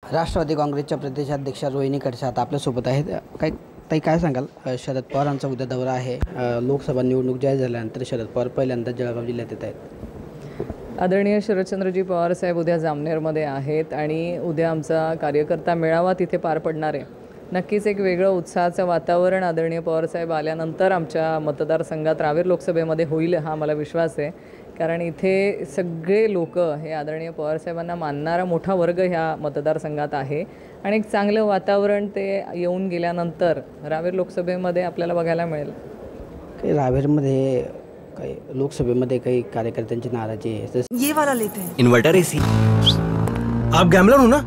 राष्ट्रवादी काँग्रेसच्या प्रदेशाध्यक्षा रोहिणी खडसे आता आपल्यासोबत आहेत. काय सांगाल? शरद पवारांचा उद्या दौरा आहे. लोकसभा निवडणूक जाहीर झाल्यानंतर शरद पवार पहिल्यांदा जळगाव जिल्ह्यात येत आहेत. आदरणीय शरदचंद्रजी पवार साहेब उद्या जामनेरमध्ये आहेत आणि उद्या आमचा कार्यकर्ता मेळावा तिथे पार पडणार आहे. नक्कीच एक वेगळं उत्साहाचं वातावरण आदरणीय पवारसाहेब आल्यानंतर आमच्या मतदारसंघात रावेर लोकसभेमध्ये होईल हा मला विश्वास आहे. कारण इथे सगळे लोक हे आदरणीय पवारसाहेबांना मानणारा मोठा वर्ग ह्या मतदारसंघात आहे आणि एक चांगलं वातावरण ते येऊन गेल्यानंतर रावेर लोकसभेमध्ये आपल्याला बघायला मिळेल. काही रावेरमध्ये काही लोकसभेमध्ये काही कार्यकर्त्यांची नाराजी आहे. ये वाला लेते हैं. Inverter AC. आप गैम्बलर हो ना?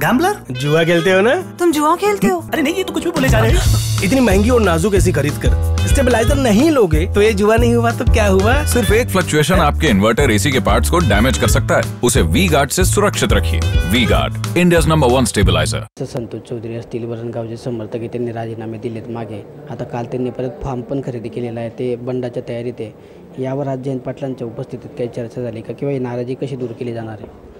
गैम्बलर? जुआ खेलते हो ना? तुम जुआ खेलते हो? अरे नहीं, ये तो कुछ भी बोले जा रहे हैं. इतनी महंगी और नाजुक एसी खरीद कर स्टेबलाइजर नहीं लोगे तो ये जुआ नहीं हुआ तो क्या हुआ? सिर्फ एक फ्लक्चुएशन आपके इन्वर्टर एसी के पार्ट्स को डैमेज कर सकता है. उसे वी गार्ड से सुरक्षित रखिए. V Guard, India's number 1 stabilizer. Santosh Chaudhari असतील, वरणगावचे समर्थक त्यांनी राजीनामे दिलेत मागे. आता काल त्यांनी परत फॉर्म पण खरेदी केलेला आहे. ते बंडाच्या तयारीत आहे. यावर आज जयंत पाटलांच्या उपस्थितीत काही चर्चा झाली का किंवा ही नाराजी कशी दूर केली जाणार आहे?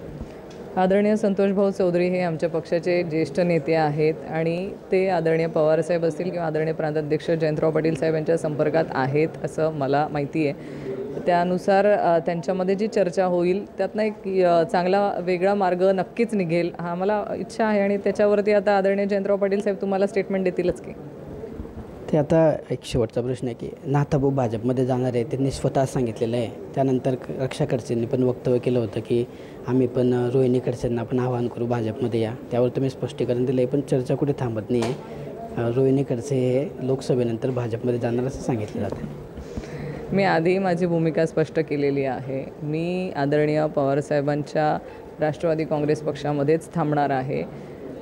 आदरणीय संतोषभाऊ चौधरी हे आमच्या पक्षाचे ज्येष्ठ नेते आहेत आणि ते आदरणीय पवारसाहेब असतील किंवा आदरणीय प्रांताध्यक्ष जयंतराव पाटील साहेब यांच्या संपर्कात आहेत असं मला माहिती आहे. त्यानुसार त्यांच्यामध्ये जी चर्चा होईल त्यातनं एक चांगला वेगळा मार्ग नक्कीच निघेल हा मला इच्छा आहे आणि त्याच्यावरती आता आदरणीय जयंतराव पाटील साहेब तुम्हाला स्टेटमेंट देतीलच की. ते आता एक शेवटचा प्रश्न आहे की नाथाभाऊ भाजपमध्ये जाणार आहे. त्यांनी स्वतः सांगितलेलं आहे. त्यानंतर रक्षा खडसेंनी पण वक्तव्य केलं होतं की आम्ही पण रोहिणी खडसेंना पण आवाहन करू भाजपमध्ये या. त्यावर तुम्ही स्पष्टीकरण दिलं आहे पण चर्चा कुठे थांबत नाही आहे. रोहिणी खडसे हे लोकसभेनंतर भाजपमध्ये जाणार असं सांगितलं जातं. मी आधी माझी भूमिका स्पष्ट केलेली आहे. मी आदरणीय पवारसाहेबांच्या राष्ट्रवादी काँग्रेस पक्षामध्येच थांबणार आहे.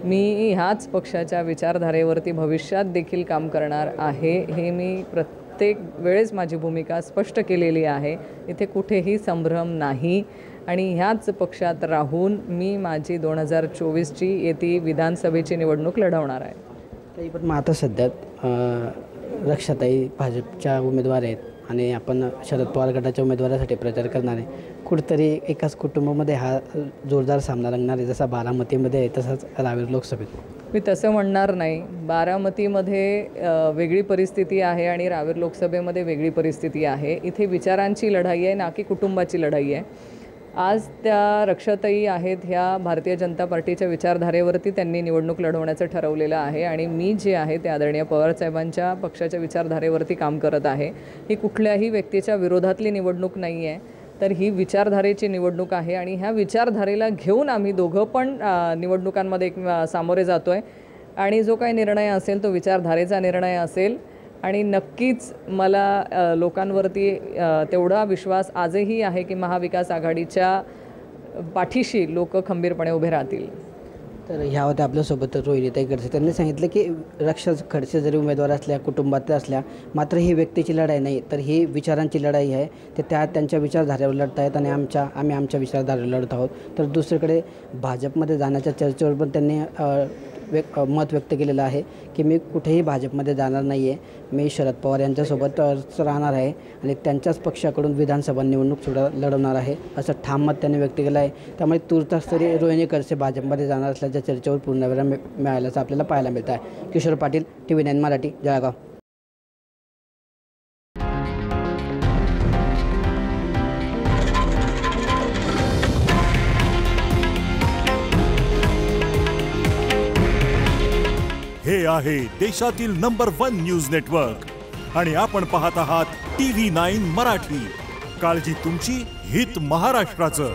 मी ह्याच पक्षाच्या विचारधारेवरती भविष्यात देखील काम करणार आहे हे मी प्रत्येक वेळेस माझी भूमिका स्पष्ट केलेली आहे. इथे कुठेही संभ्रम नाही आणि ह्याच पक्षात राहून मी माझी 2024ची येती विधानसभेची निवडणूक लढवणार आहे. तरी पण मग आता सध्या रक्षाताई भाजपच्या उमेदवार आहेत आणि आपण शरद पवार गटाच्या उमेदवारासाठी प्रचार करणार आहे. कुठेतरी एकाच कुटुंबामध्ये हा जोरदार सामना रंगणार आहे. जसा बारामतीमध्ये आहे तसंच रावेर लोकसभेत. मी तसं म्हणणार नाही. बारामतीमध्ये वेगळी परिस्थिती आहे आणि रावेर लोकसभेमध्ये वेगळी परिस्थिती आहे. इथे विचारांची लढाई आहे ना की कुटुंबाची लढाई आहे. आज त्या रक्षाताई आहेत ह्या भारतीय जनता पार्टीच्या विचारधारेवरती त्यांनी निवडणूक लढवण्याचं ठरवलेलं आहे आणि मी जे आहे ते आदरणीय पवारसाहेबांच्या पक्षाच्या विचारधारेवरती काम करत आहे. ही कुठल्याही व्यक्तीच्या विरोधातली निवडणूक नाही आहे तर ही विचारधारेची निवडणूक आहे आणि ह्या विचारधारेला घेऊन आम्ही दोघं पण निवडणुकांमध्ये सामोरे जातो आहे आणि जो काही निर्णय असेल तो विचारधारेचा निर्णय असेल आणि नक्कीच मला लोकांवरती तेवढा विश्वास आजही आहे की महाविकास आघाडीच्या पाठीशी लोक खंबीरपणे उभे राहतील. तर ह्या होत्या आपल्यासोबत रोहिणीताई खडसे. त्यांनी सांगितलं की रक्षा खडसे जरी उमेदवार असल्या कुटुंबात असल्या मात्र ही व्यक्तीची लढाई नाही तर ही विचारांची लढाई आहे. ते त्यांच्या विचारधारेवर लढत आहेत आणि आम्ही आमच्या विचारधारेवर लढत आहोत. तर दुसरीकडे भाजपमध्ये जाण्याच्या चर्चेवर पण त्यांनी मत व्यक्त केलेलं आहे की मी कुठेही भाजपमध्ये जाणार नाही आहे. मी शरद पवार यांच्यासोबतच राहणार आहे आणि त्यांच्याच पक्षाकडून विधानसभा निवडणूकसुद्धा लढवणार आहे असं ठाम मत त्यांनी व्यक्त केलं आहे. त्यामुळे तुर्तास तरी रोहिणी खडसे भाजपमध्ये जाणार असल्याच्या चर्चेवर पूर्णवेळ मिळाल्याचं आपल्याला पाहायला मिळतं आहे. किशोर पाटील, TV9 मराठी, जळगाव. हे आहे देशातील नंबर 1 न्यूज नेटवर्क आणि आपण पाहत आहात TV9 मराठी. काळजी तुमची, हित महाराष्ट्राचं.